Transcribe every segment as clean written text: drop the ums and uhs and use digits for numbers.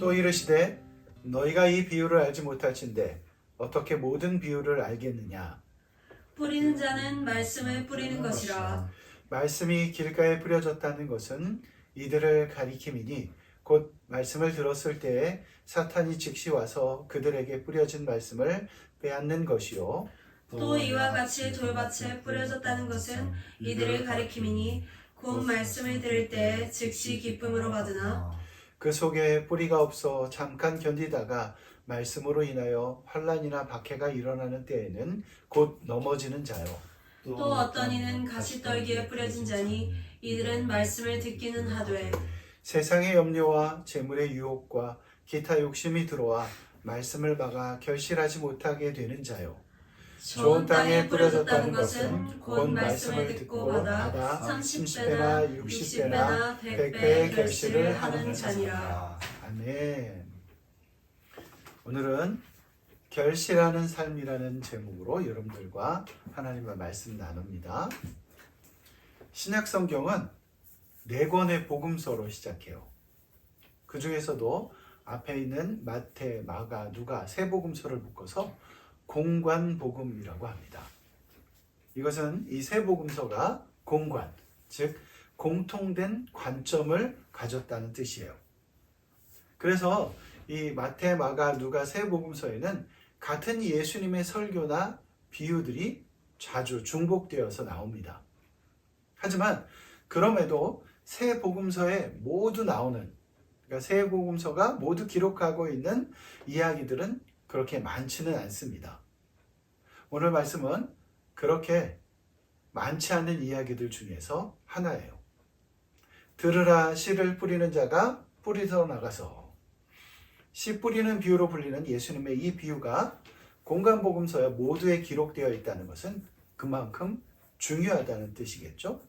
또 이르시되 너희가 이 비유를 알지 못할진대 어떻게 모든 비유를 알겠느냐. 뿌리는 자는 말씀을 뿌리는 것이라. 말씀이 길가에 뿌려졌다는 것은 이들을 가리킴이니 곧 말씀을 들었을 때에 사탄이 즉시 와서 그들에게 뿌려진 말씀을 빼앗는 것이요. 또 이와 같이 돌밭에 뿌려졌다는 것은 이들을 가리킴이니 곧 말씀을 들을 때에 즉시 기쁨으로 받으나 그 속에 뿌리가 없어 잠깐 견디다가 말씀으로 인하여 환난이나 박해가 일어나는 때에는 곧 넘어지는 자요. 또 어떤 이는 가시떨기에 뿌려진 자니 이들은 말씀을 듣기는 하되 세상의 염려와 재물의 유혹과 기타 욕심이 들어와 말씀을 막아 결실하지 못하게 되는 자요. 좋은 땅에 뿌려졌다는 것은 곧 말씀을 듣고 받아 30배나 60배나 100배의 결실을 하는 자니라. 아멘. 오늘은 결실하는 삶이라는 제목으로 여러분들과 하나님의 말씀 나눕니다. 신약 성경은 4권의 복음서로 시작해요. 그 중에서도 앞에 있는 마태, 마가, 누가 3복음서를 묶어서 공관복음이라고 합니다. 이것은 이 3복음서가 공관, 즉 공통된 관점을 가졌다는 뜻이에요. 그래서 이 마태, 마가, 누가 3복음서에는 같은 예수님의 설교나 비유들이 자주 중복되어서 나옵니다. 하지만 그럼에도 3복음서에 모두 나오는, 그러니까 3복음서가 모두 기록하고 있는 이야기들은 그렇게 많지는 않습니다. 오늘 말씀은 그렇게 많지 않은 이야기들 중에서 하나예요. 들으라 씨를 뿌리는 자가 뿌리서 나가서, 씨 뿌리는 비유로 불리는 예수님의 이 비유가 공관복음서에 모두에 기록되어 있다는 것은 그만큼 중요하다는 뜻이겠죠?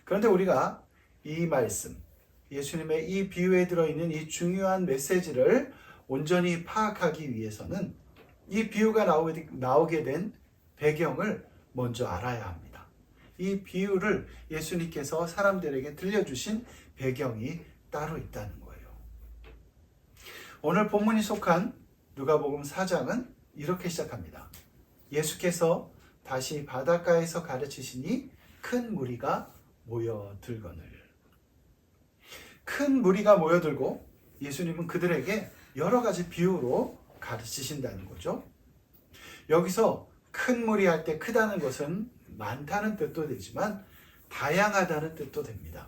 그런데 우리가 이 말씀, 예수님의 이 비유에 들어있는 이 중요한 메시지를 온전히 파악하기 위해서는 이 비유가 나오게 된 배경을 먼저 알아야 합니다. 이 비유를 예수님께서 사람들에게 들려주신 배경이 따로 있다는 거예요. 오늘 본문이 속한 누가복음 4장은 이렇게 시작합니다. 예수께서 다시 바닷가에서 가르치시니 큰 무리가 모여들거늘. 큰 무리가 모여들고 예수님은 그들에게 여러 가지 비유로 가르치신다는 거죠. 여기서 큰 무리 할 때 크다는 것은 많다는 뜻도 되지만 다양하다는 뜻도 됩니다.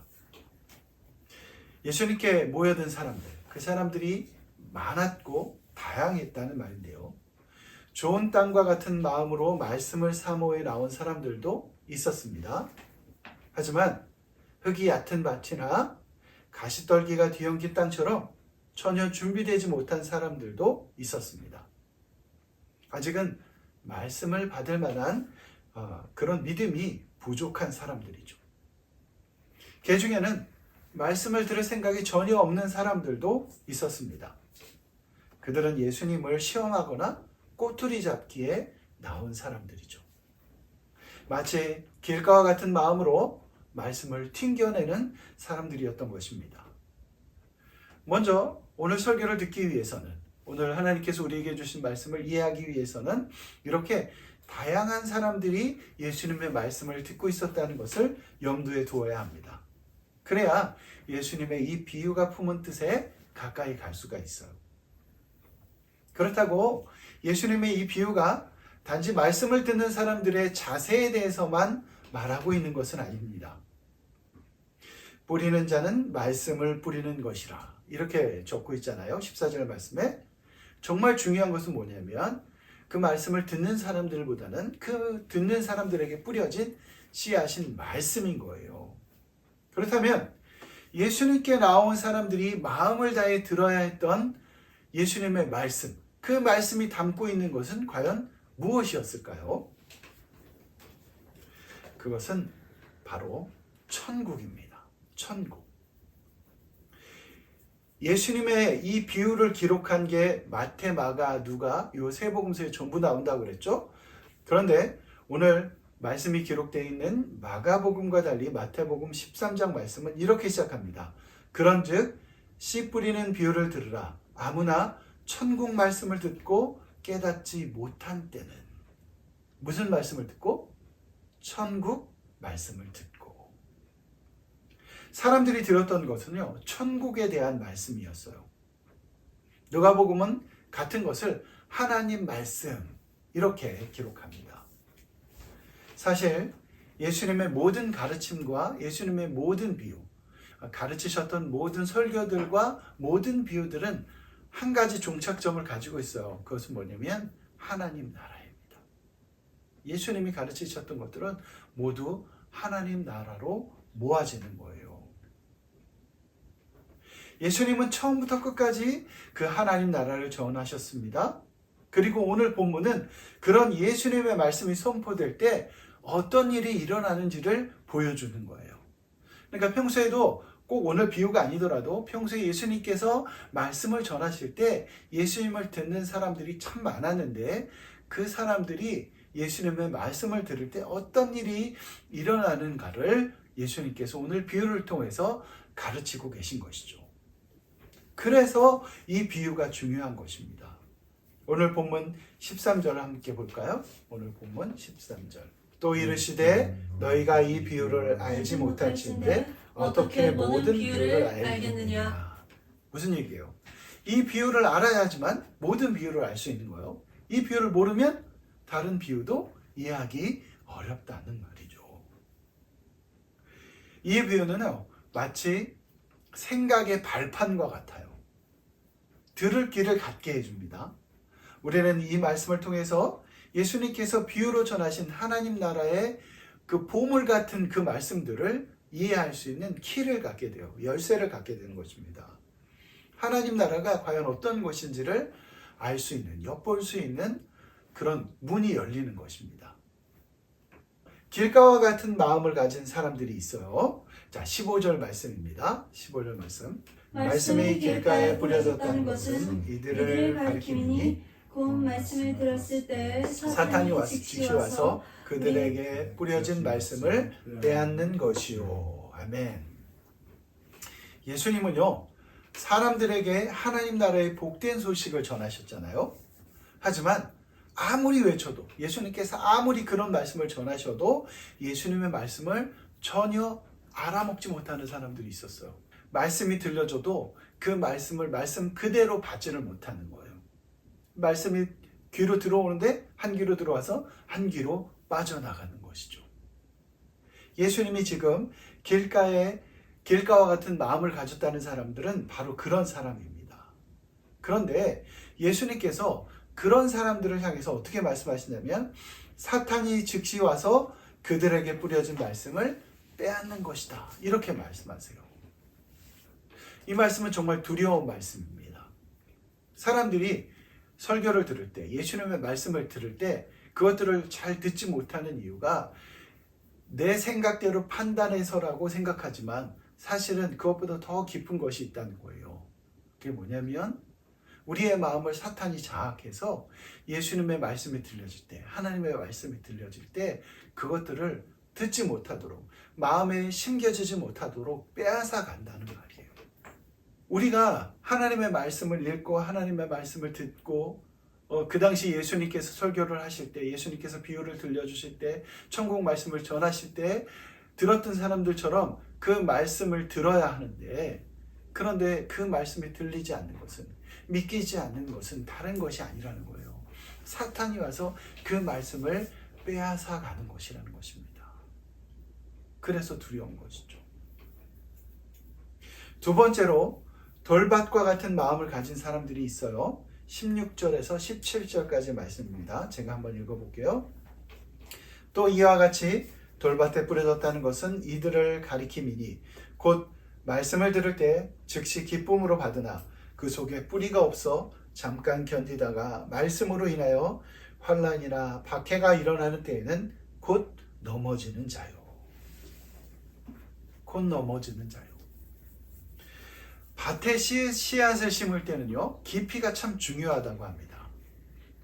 예수님께 모여든 사람들, 그 사람들이 많았고 다양했다는 말인데요. 좋은 땅과 같은 마음으로 말씀을 사모해 나온 사람들도 있었습니다. 하지만 흙이 얕은 밭이나 가시떨기가 뒤엉킨 땅처럼 전혀 준비되지 못한 사람들도 있었습니다. 아직은 말씀을 받을 만한 그런 믿음이 부족한 사람들이죠. 그 중에는 말씀을 들을 생각이 전혀 없는 사람들도 있었습니다. 그들은 예수님을 시험하거나 꼬투리 잡기에 나온 사람들이죠. 마치 길가와 같은 마음으로 말씀을 튕겨내는 사람들이었던 것입니다. 먼저 오늘 설교를 듣기 위해서는, 오늘 하나님께서 우리에게 주신 말씀을 이해하기 위해서는 이렇게 다양한 사람들이 예수님의 말씀을 듣고 있었다는 것을 염두에 두어야 합니다. 그래야 예수님의 이 비유가 품은 뜻에 가까이 갈 수가 있어요. 그렇다고 예수님의 이 비유가 단지 말씀을 듣는 사람들의 자세에 대해서만 말하고 있는 것은 아닙니다. 뿌리는 자는 말씀을 뿌리는 것이라, 이렇게 적고 있잖아요. 14절 말씀에. 정말 중요한 것은 뭐냐면 그 말씀을 듣는 사람들보다는 그 듣는 사람들에게 뿌려진 씨앗인 말씀인 거예요. 그렇다면 예수님께 나온 사람들이 마음을 다해 들어야 했던 예수님의 말씀, 그 말씀이 담고 있는 것은 과연 무엇이었을까요? 그것은 바로 천국입니다. 천국. 예수님의 이 비유를 기록한 게 마태, 마가, 누가 이 3복음서에 전부 나온다고 그랬죠? 그런데 오늘 말씀이 기록되어 있는 마가복음과 달리 마태복음 13장 말씀은 이렇게 시작합니다. 그런즉 씨 뿌리는 비유를 들으라. 아무나 천국 말씀을 듣고 깨닫지 못한 때는. 무슨 말씀을 듣고? 천국 말씀을 듣고. 사람들이 들었던 것은요, 천국에 대한 말씀이었어요. 누가복음은 같은 것을 하나님 말씀 이렇게 기록합니다. 사실 예수님의 모든 가르침과 예수님의 모든 비유, 가르치셨던 모든 설교들과 모든 비유들은 한 가지 종착점을 가지고 있어요. 그것은 뭐냐면 하나님 나라입니다. 예수님이 가르치셨던 것들은 모두 하나님 나라로 모아지는 거예요. 예수님은 처음부터 끝까지 그 하나님 나라를 전하셨습니다. 그리고 오늘 본문은 그런 예수님의 말씀이 선포될 때 어떤 일이 일어나는지를 보여주는 거예요. 그러니까 평소에도 꼭 오늘 비유가 아니더라도 평소에 예수님께서 말씀을 전하실 때 예수님을 듣는 사람들이 참 많았는데 그 사람들이 예수님의 말씀을 들을 때 어떤 일이 일어나는가를 예수님께서 오늘 비유를 통해서 가르치고 계신 것이죠. 그래서 이 비유가 중요한 것입니다. 오늘 본문 13절을 함께 볼까요? 오늘 본문 13절. 또 이르시되 너희가 이 비유를 알지 못할진대 어떻게 모든 비유를 알겠느냐. 무슨 얘기예요? 이 비유를 알아야지만 모든 비유를 알 수 있는 거예요. 이 비유를 모르면 다른 비유도 이해하기 어렵다는 말이죠. 이 비유는요, 마치 생각의 발판과 같아요. 들을 길을 갖게 해줍니다. 우리는 이 말씀을 통해서 예수님께서 비유로 전하신 하나님 나라의 그 보물 같은 그 말씀들을 이해할 수 있는 키를 갖게 돼요. 열쇠를 갖게 되는 것입니다. 하나님 나라가 과연 어떤 것인지를 알 수 있는, 엿볼 수 있는 그런 문이 열리는 것입니다. 길가와 같은 마음을 가진 사람들이 있어요. 자, 15절 말씀입니다. 15절 말씀. 말씀이 길가에 뿌려졌다는 것은 이들을 가리킴이니 곧 말씀을 들었을 때 사탄이 즉시 와서 그들에게 뿌려진 말씀을 빼앗는 것이요. 아멘. 예수님은요, 사람들에게 하나님 나라의 복된 소식을 전하셨잖아요. 하지만 아무리 외쳐도, 예수님께서 아무리 그런 말씀을 전하셔도 예수님의 말씀을 전혀 알아먹지 못하는 사람들이 있었어요. 말씀이 들려줘도 그 말씀을 말씀 그대로 받지를 못하는 거예요. 말씀이 귀로 들어오는데 한 귀로 들어와서 한 귀로 빠져나가는 것이죠. 예수님이 지금 길가와 같은 마음을 가졌다는 사람들은 바로 그런 사람입니다. 그런데 예수님께서 그런 사람들을 향해서 어떻게 말씀하시냐면 사탄이 즉시 와서 그들에게 뿌려진 말씀을 빼앗는 것이다. 이렇게 말씀하세요. 이 말씀은 정말 두려운 말씀입니다. 사람들이 설교를 들을 때, 예수님의 말씀을 들을 때 그것들을 잘 듣지 못하는 이유가 내 생각대로 판단해서라고 생각하지만 사실은 그것보다 더 깊은 것이 있다는 거예요. 그게 뭐냐면 우리의 마음을 사탄이 장악해서 예수님의 말씀이 들려질 때, 하나님의 말씀이 들려질 때 그것들을 듣지 못하도록, 마음에 심겨지지 못하도록 빼앗아 간다는 말이에요. 우리가 하나님의 말씀을 읽고 하나님의 말씀을 듣고 그 당시 예수님께서 설교를 하실 때, 예수님께서 비유를 들려주실 때, 천국 말씀을 전하실 때 들었던 사람들처럼 그 말씀을 들어야 하는데, 그런데 그 말씀이 들리지 않는 것은, 믿기지 않는 것은 다른 것이 아니라는 거예요. 사탄이 와서 그 말씀을 빼앗아 가는 것이라는 것입니다. 그래서 두려운 것이죠. 두 번째로 돌밭과 같은 마음을 가진 사람들이 있어요. 16절에서 17절까지 말씀입니다. 제가 한번 읽어볼게요. 또 이와 같이 돌밭에 뿌려졌다는 것은 이들을 가리킴이니 곧 말씀을 들을 때 즉시 기쁨으로 받으나 그 속에 뿌리가 없어 잠깐 견디다가 말씀으로 인하여 환난이나 박해가 일어나는 때에는 곧 넘어지는 자요. 곧 넘어지는 자요. 밭에 씨앗을 심을 때는요, 깊이가 참 중요하다고 합니다.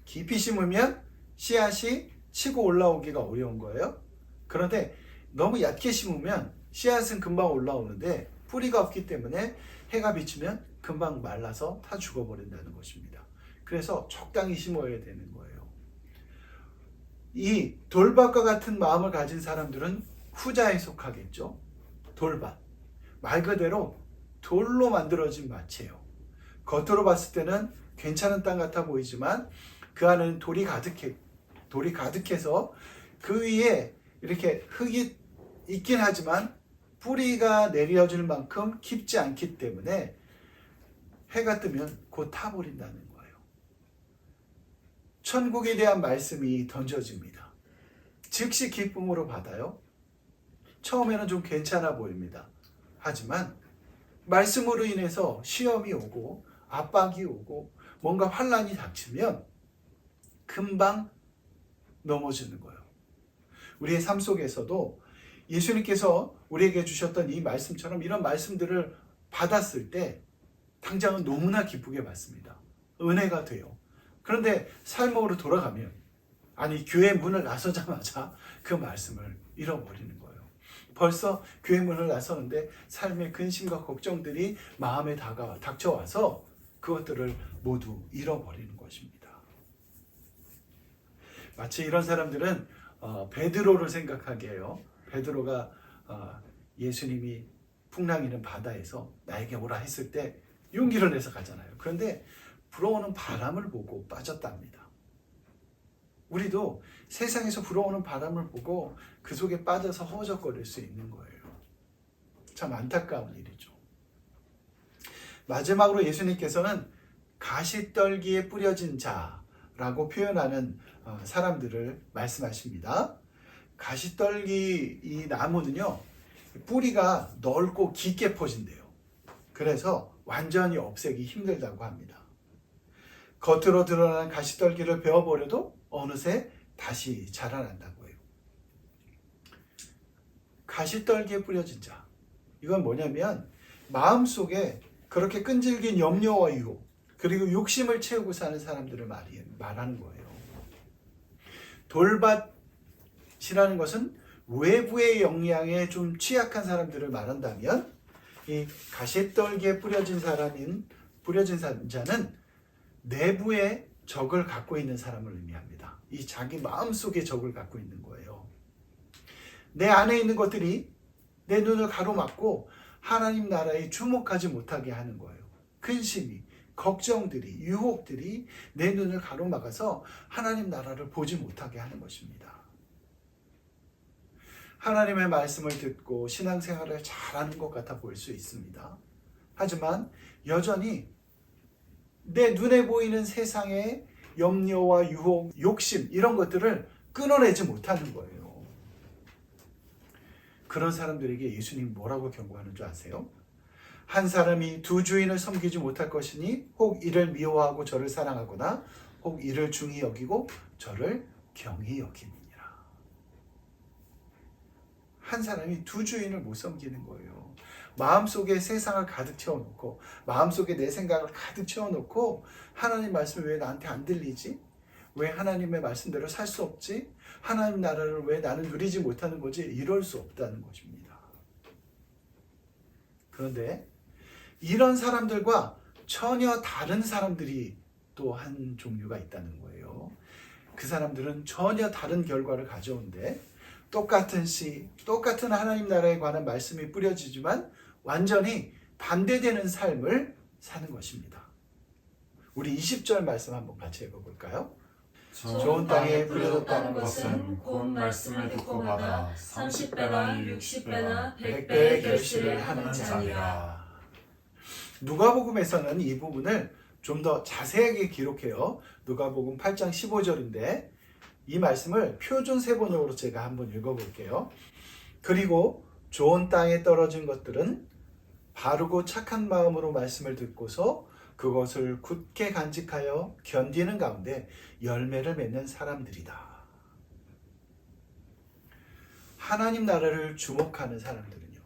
깊이 심으면 씨앗이 치고 올라오기가 어려운 거예요. 그런데 너무 얕게 심으면 씨앗은 금방 올라오는데 뿌리가 없기 때문에 해가 비치면 금방 말라서 다 죽어버린다는 것입니다. 그래서 적당히 심어야 되는 거예요. 이 돌밭과 같은 마음을 가진 사람들은 후자에 속하겠죠. 돌밭. 말 그대로 돌로 만들어진 밭이에요. 겉으로 봤을 때는 괜찮은 땅 같아 보이지만 그 안에는 돌이 가득해서 그 위에 이렇게 흙이 있긴 하지만 뿌리가 내려질 만큼 깊지 않기 때문에 해가 뜨면 곧 타버린다는 거예요. 천국에 대한 말씀이 던져집니다. 즉시 기쁨으로 받아요. 처음에는 좀 괜찮아 보입니다. 하지만 말씀으로 인해서 시험이 오고 압박이 오고 뭔가 환난이 닥치면 금방 넘어지는 거예요. 우리의 삶 속에서도 예수님께서 우리에게 주셨던 이 말씀처럼 이런 말씀들을 받았을 때 당장은 너무나 기쁘게 받습니다. 은혜가 돼요. 그런데 삶으로 돌아가면 교회 문을 나서자마자 그 말씀을 잃어버리는 거예요. 벌써 교회 문을 나서는데 삶의 근심과 걱정들이 마음에 닥쳐와서 그것들을 모두 잃어버리는 것입니다. 마치 이런 사람들은 베드로를 생각하게 해요. 베드로가 예수님이 풍랑이는 바다에서 나에게 오라 했을 때 용기를 내서 가잖아요. 그런데 불어오는 바람을 보고 빠졌답니다. 우리도 세상에서 불어오는 바람을 보고 그 속에 빠져서 허우적거릴 수 있는 거예요. 참 안타까운 일이죠. 마지막으로 예수님께서는 가시떨기에 뿌려진 자라고 표현하는 사람들을 말씀하십니다. 가시떨기 이 나무는요, 뿌리가 넓고 깊게 퍼진대요. 그래서 완전히 없애기 힘들다고 합니다. 겉으로 드러나는 가시떨기를 베어버려도 어느새 다시 자라난다고 해요. 가시떨기에 뿌려진 자. 이건 뭐냐면 마음속에 그렇게 끈질긴 염려와 유혹 그리고 욕심을 채우고 사는 사람들을 말하는 거예요. 돌밭이라는 것은 외부의 영향에 좀 취약한 사람들을 말한다면 이 가시떨기에 뿌려진 자는 내부의 적을 갖고 있는 사람을 의미합니다. 이 자기 마음속에 적을 갖고 있는 거예요. 내 안에 있는 것들이 내 눈을 가로막고 하나님 나라에 주목하지 못하게 하는 거예요. 근심이, 걱정들이, 유혹들이 내 눈을 가로막아서 하나님 나라를 보지 못하게 하는 것입니다. 하나님의 말씀을 듣고 신앙생활을 잘하는 것 같아 보일 수 있습니다. 하지만 여전히 내 눈에 보이는 세상의 염려와 유혹, 욕심 이런 것들을 끊어내지 못하는 거예요. 그런 사람들에게 예수님 뭐라고 경고하는 줄 아세요? 한 사람이 두 주인을 섬기지 못할 것이니 혹 이를 미워하고 저를 사랑하거나 혹 이를 중히 여기고 저를 경히 여기느니라. 한 사람이 두 주인을 못 섬기는 거예요. 마음속에 세상을 가득 채워놓고 마음속에 내 생각을 가득 채워놓고 하나님 말씀이 왜 나한테 안 들리지? 왜 하나님의 말씀대로 살 수 없지? 하나님 나라를 왜 나는 누리지 못하는 거지? 이럴 수 없다는 것입니다. 그런데 이런 사람들과 전혀 다른 사람들이 또 한 종류가 있다는 거예요. 그 사람들은 전혀 다른 결과를 가져오는데 똑같은 똑같은 하나님 나라에 관한 말씀이 뿌려지지만 완전히 반대되는 삶을 사는 것입니다. 우리 20절 말씀 한번 같이 읽어볼까요? 좋은 땅에 뿌려졌다는 것은 곧 말씀을 듣고 받아 30배나 60배나 100배의 결실을 하는 자니라. 누가복음에서는 이 부분을 좀 더 자세하게 기록해요. 누가복음 8장 15절인데 이 말씀을 표준 세번역으로 제가 한번 읽어볼게요. 그리고 좋은 땅에 떨어진 것들은 바르고 착한 마음으로 말씀을 듣고서 그것을 굳게 간직하여 견디는 가운데 열매를 맺는 사람들이다. 하나님 나라를 주목하는 사람들은요.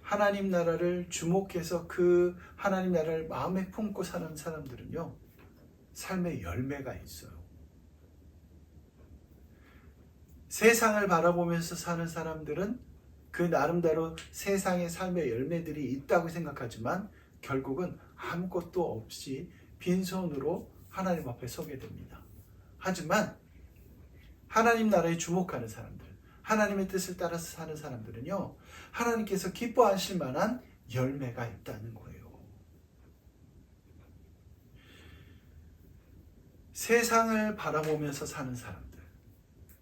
하나님 나라를 주목해서 그 하나님 나라를 마음에 품고 사는 사람들은요. 삶의 열매가 있어요. 세상을 바라보면서 사는 사람들은 그 나름대로 세상의 삶의 열매들이 있다고 생각하지만 결국은 아무것도 없이 빈손으로 하나님 앞에 서게 됩니다. 하지만 하나님 나라에 주목하는 사람들, 하나님의 뜻을 따라서 사는 사람들은요, 하나님께서 기뻐하실 만한 열매가 있다는 거예요. 세상을 바라보면서 사는 사람들,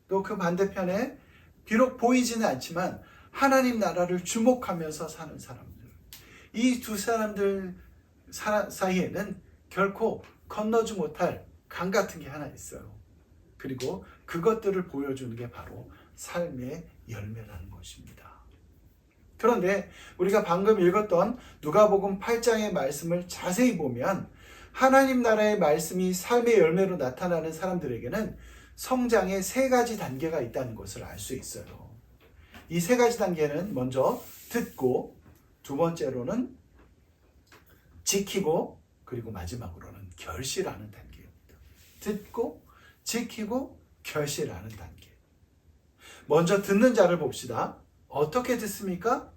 또 그 반대편에 비록 보이지는 않지만 하나님 나라를 주목하면서 사는 사람들, 이 두 사람들 사이에는 결코 건너지 못할 강 같은 게 하나 있어요. 그리고 그것들을 보여주는 게 바로 삶의 열매라는 것입니다. 그런데 우리가 방금 읽었던 누가복음 8장의 말씀을 자세히 보면 하나님 나라의 말씀이 삶의 열매로 나타나는 사람들에게는 성장의 세 가지 단계가 있다는 것을 알 수 있어요. 이 세 가지 단계는 먼저 듣고, 두 번째로는 지키고, 그리고 마지막으로는 결실하는 단계입니다. 듣고, 지키고, 결실하는 단계. 먼저 듣는 자를 봅시다. 어떻게 듣습니까?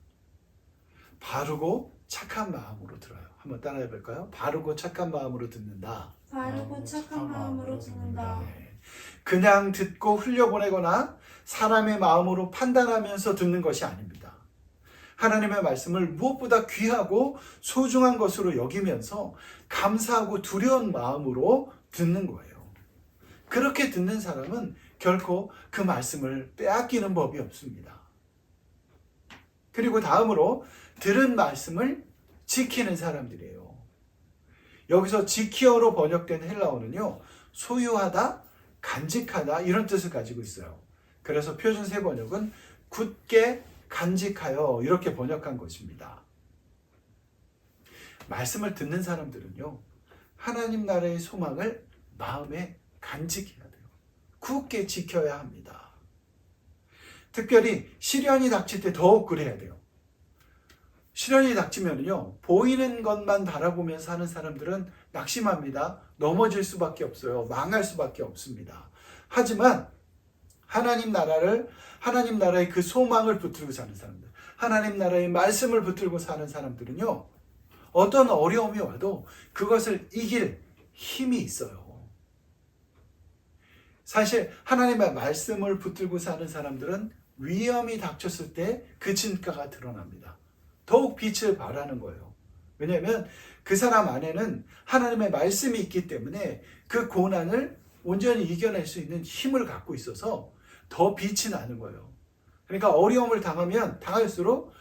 바르고 착한 마음으로 들어요. 한번 따라해 볼까요? 바르고 착한 마음으로 듣는다. 바르고 착한 마음으로 듣는다. 네. 그냥 듣고 흘려보내거나 사람의 마음으로 판단하면서 듣는 것이 아닙니다. 하나님의 말씀을 무엇보다 귀하고 소중한 것으로 여기면서 감사하고 두려운 마음으로 듣는 거예요. 그렇게 듣는 사람은 결코 그 말씀을 빼앗기는 법이 없습니다. 그리고 다음으로 들은 말씀을 지키는 사람들이에요. 여기서 지키어로 번역된 헬라어는요, 소유하다, 간직하다 이런 뜻을 가지고 있어요. 그래서 표준세 번역은 굳게 간직하여 이렇게 번역한 것입니다. 말씀을 듣는 사람들은요, 하나님 나라의 소망을 마음에 간직해야 돼요. 굳게 지켜야 합니다. 특별히 시련이 닥칠 때 더욱 그래야 돼요. 시련이 닥치면요, 보이는 것만 바라보면서 하는 사람들은 낙심합니다. 넘어질 수밖에 없어요. 망할 수밖에 없습니다. 하지만 하나님 나라의 그 소망을 붙들고 사는 사람들, 하나님 나라의 말씀을 붙들고 사는 사람들은요, 어떤 어려움이 와도 그것을 이길 힘이 있어요. 사실 하나님의 말씀을 붙들고 사는 사람들은 위험이 닥쳤을 때 그 진가가 드러납니다. 더욱 빛을 발하는 거예요. 왜냐하면 그 사람 안에는 하나님의 말씀이 있기 때문에 그 고난을 온전히 이겨낼 수 있는 힘을 갖고 있어서 더 빛이 나는 거예요. 그러니까 어려움을 당하면 당할수록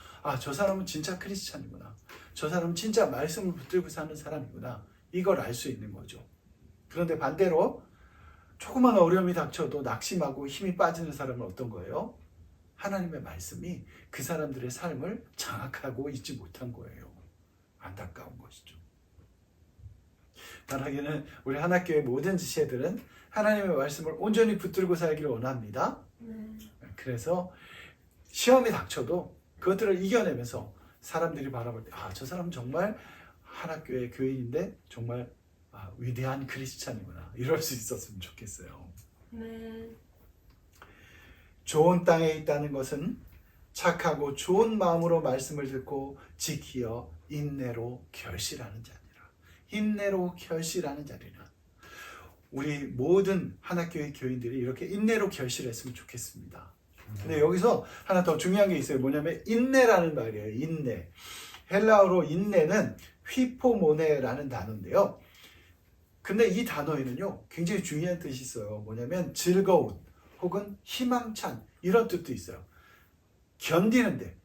저 사람은 진짜 크리스찬이구나. 저 사람은 진짜 말씀을 붙들고 사는 사람이구나. 이걸 알 수 있는 거죠. 그런데 반대로 조그만 어려움이 닥쳐도 낙심하고 힘이 빠지는 사람은 어떤 거예요? 하나님의 말씀이 그 사람들의 삶을 장악하고 있지 못한 거예요. 안타까운 것이죠. 바라기는 우리 하나교회 모든 지체들은 하나님의 말씀을 온전히 붙들고 살기를 원합니다. 그래서 시험이 닥쳐도 그것들을 이겨내면서 사람들이 바라볼 때 저 사람은 정말 하나교회 교인인데 정말 위대한 크리스찬이구나. 이럴 수 있었으면 좋겠어요. 좋은 땅에 있다는 것은 착하고 좋은 마음으로 말씀을 듣고 지키어 인내로 결실하는 자니라. 인내로 결실하는 자리라. 우리 모든 하나교회 교인들이 이렇게 인내로 결실했으면 좋겠습니다. 근데 여기서 하나 더 중요한 게 있어요. 뭐냐면 인내라는 말이에요. 인내. 헬라어로 인내는 휘포모네라는 단어인데요. 근데 이 단어에는요, 굉장히 중요한 뜻이 있어요. 뭐냐면 즐거운 혹은 희망찬 이런 뜻도 있어요. 견디는데,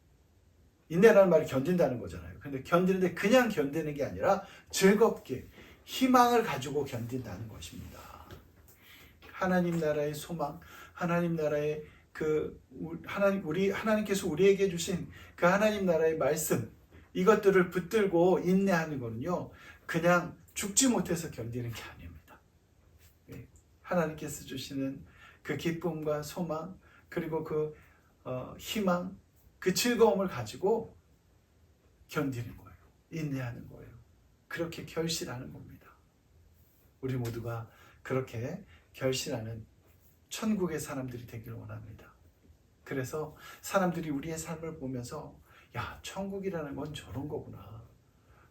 인내라는 말이 견딘다는 거잖아요. 근데 견디는데 그냥 견디는 게 아니라 즐겁게 희망을 가지고 견딘다는 것입니다. 하나님 나라의 소망, 하나님 나라의 하나님께서 우리에게 주신 그 하나님 나라의 말씀, 이것들을 붙들고 인내하는 거는요, 그냥 죽지 못해서 견디는 게 아닙니다. 하나님께서 주시는 그 기쁨과 소망, 그리고 그 희망, 그 즐거움을 가지고 견디는 거예요. 인내하는 거예요. 그렇게 결실하는 겁니다. 우리 모두가 그렇게 결실하는 천국의 사람들이 되기를 원합니다. 그래서 사람들이 우리의 삶을 보면서 야, 천국이라는 건 저런 거구나.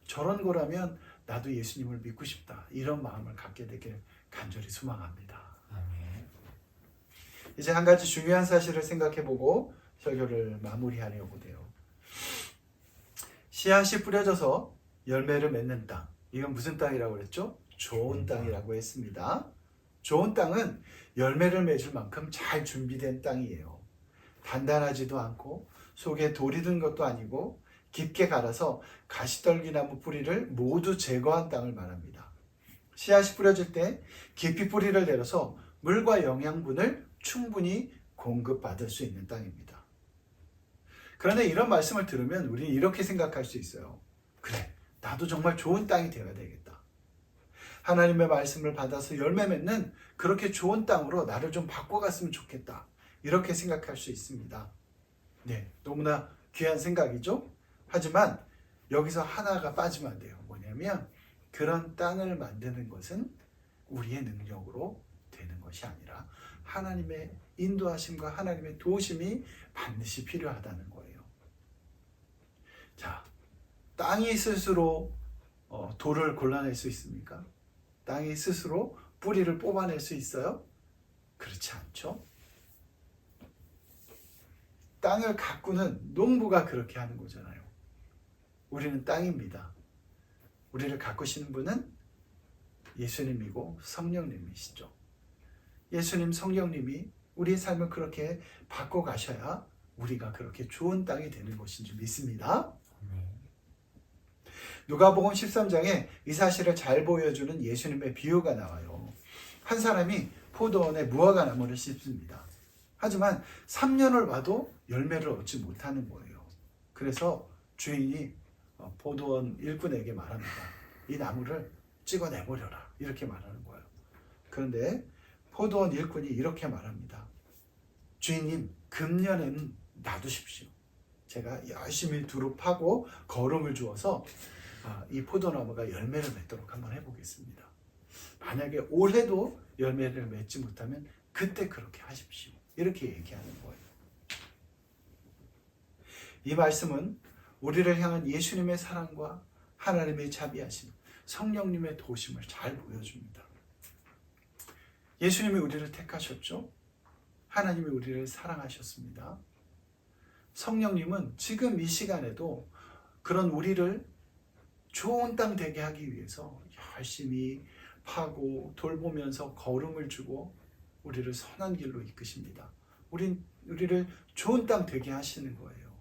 저런 거라면 나도 예수님을 믿고 싶다. 이런 마음을 갖게 되길 간절히 소망합니다. 아멘. 이제 한 가지 중요한 사실을 생각해보고 설교를 마무리하려고 돼요. 씨앗이 뿌려져서 열매를 맺는 땅. 이건 무슨 땅이라고 그랬죠? 좋은 땅이라고 했습니다. 좋은 땅은 열매를 맺을 만큼 잘 준비된 땅이에요. 단단하지도 않고 속에 돌이 든 것도 아니고 깊게 갈아서 가시떨기나무 뿌리를 모두 제거한 땅을 말합니다. 씨앗이 뿌려질 때 깊이 뿌리를 내려서 물과 영양분을 충분히 공급받을 수 있는 땅입니다. 그런데 이런 말씀을 들으면 우리는 이렇게 생각할 수 있어요. 그래, 나도 정말 좋은 땅이 되어야 되겠다. 하나님의 말씀을 받아서 열매 맺는 그렇게 좋은 땅으로 나를 좀 바꿔갔으면 좋겠다. 이렇게 생각할 수 있습니다. 네, 너무나 귀한 생각이죠? 하지만 여기서 하나가 빠지면 안 돼요. 뭐냐면 그런 땅을 만드는 것은 우리의 능력으로 되는 것이 아니라 하나님의 인도하심과 하나님의 도우심이 반드시 필요하다는 거예요. 자, 땅이 스스로 돌을 골라낼 수 있습니까? 땅이 스스로 뿌리를 뽑아낼 수 있어요? 그렇지 않죠? 땅을 가꾸는 농부가 그렇게 하는 거잖아요. 우리는 땅입니다. 우리를 가꾸시는 분은 예수님이고 성령님이시죠. 예수님, 성령님이 우리의 삶을 그렇게 바꿔가셔야 우리가 그렇게 좋은 땅이 되는 것인 줄 믿습니다. 누가복음 13장에 이 사실을 잘 보여주는 예수님의 비유가 나와요. 한 사람이 포도원에 무화과 나무를 심습니다. 하지만 3년을 봐도 열매를 얻지 못하는 거예요. 그래서 주인이 포도원 일꾼에게 말합니다. 이 나무를 찍어내버려라. 이렇게 말하는 거예요. 그런데 포도원 일꾼이 이렇게 말합니다. 주인님, 금년에는 놔두십시오. 제가 열심히 두루 파고 거름을 주어서 이 포도나무가 열매를 맺도록 한번 해보겠습니다. 만약에 올해도 열매를 맺지 못하면 그때 그렇게 하십시오. 이렇게 얘기하는 거예요. 이 말씀은 우리를 향한 예수님의 사랑과 하나님의 자비하심, 성령님의 도심을 잘 보여줍니다. 예수님이 우리를 택하셨죠? 하나님이 우리를 사랑하셨습니다. 성령님은 지금 이 시간에도 그런 우리를 좋은 땅 되게 하기 위해서 열심히 파고 돌보면서 거름을 주고 우리를 선한 길로 이끄십니다. 우리를 좋은 땅 되게 하시는 거예요.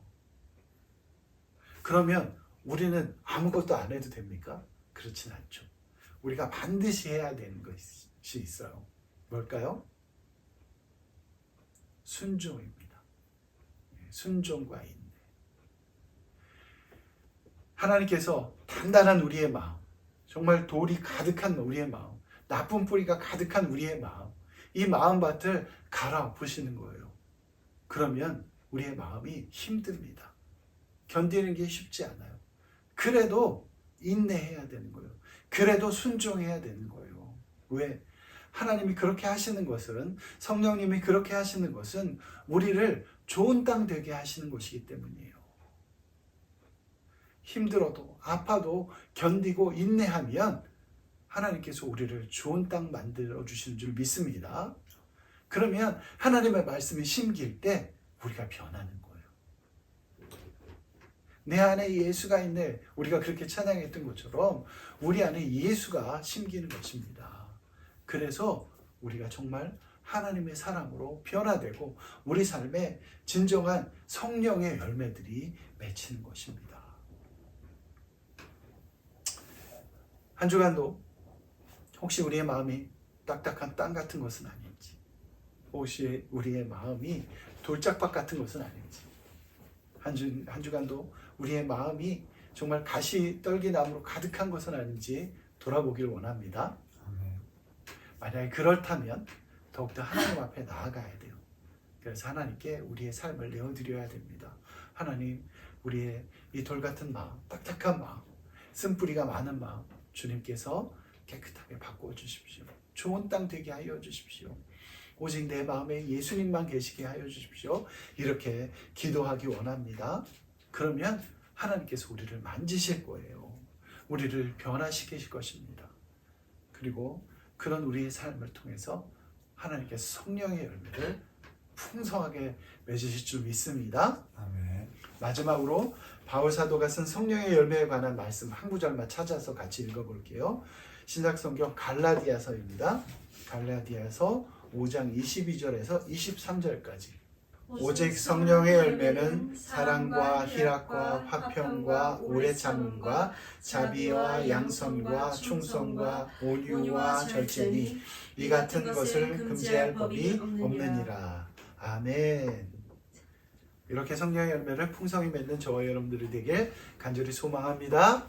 그러면 우리는 아무것도 안 해도 됩니까? 그렇진 않죠. 우리가 반드시 해야 되는 것이 있어요. 뭘까요? 순종입니다. 순종과 인내. 하나님께서 단단한 우리의 마음, 정말 돌이 가득한 우리의 마음, 나쁜 뿌리가 가득한 우리의 마음, 이 마음밭을 갈아엎으시는 거예요. 그러면 우리의 마음이 힘듭니다. 견디는 게 쉽지 않아요. 그래도 인내해야 되는 거예요. 그래도 순종해야 되는 거예요. 왜? 하나님이 그렇게 하시는 것은, 성령님이 그렇게 하시는 것은 우리를 좋은 땅 되게 하시는 것이기 때문이에요. 힘들어도 아파도 견디고 인내하면 하나님께서 우리를 좋은 땅 만들어 주시는 줄 믿습니다. 그러면 하나님의 말씀이 심길 때 우리가 변하는 거예요. 내 안에 예수가 있네. 우리가 그렇게 찬양했던 것처럼 우리 안에 예수가 심기는 것입니다. 그래서 우리가 정말 하나님의 사랑으로 변화되고 우리 삶에 진정한 성령의 열매들이 맺히는 것입니다. 한 주간도 혹시 우리의 마음이 딱딱한 땅 같은 것은 아닌지, 혹시 우리의 마음이 돌짝밭 같은 것은 아닌지, 한 주간도 우리의 마음이 정말 가시떨기나무로 가득한 것은 아닌지 돌아보길 원합니다. 만약에 그렇다면 더욱더 하나님 앞에 나아가야 돼요. 그래서 하나님께 우리의 삶을 내어드려야 됩니다. 하나님, 우리의 이 돌 같은 마음, 딱딱한 마음, 쓴뿌리가 많은 마음, 주님께서 깨끗하게 바꾸어 주십시오. 좋은 땅 되게 하여 주십시오. 오직 내 마음에 예수님만 계시게 하여 주십시오. 이렇게 기도하기 원합니다. 그러면 하나님께서 우리를 만지실 거예요. 우리를 변화시키실 것입니다. 그리고 그런 우리의 삶을 통해서 하나님께서 성령의 열매를 풍성하게 맺으실 줄 믿습니다. 아멘. 마지막으로 바울 사도가 쓴 성령의 열매에 관한 말씀 한 구절만 찾아서 같이 읽어볼게요. 신약성경 갈라디아서입니다. 갈라디아서 5장 22절에서 23절까지. 오직 성령의 열매는 사랑과 희락과 화평과 오래 참음과 자비와 양선과 충성과 온유와 절제니 이 같은 것을 금지할 법이 없느니라. 아멘. 이렇게 성령의 열매를 풍성히 맺는 저와 여러분들이 되길 간절히 소망합니다.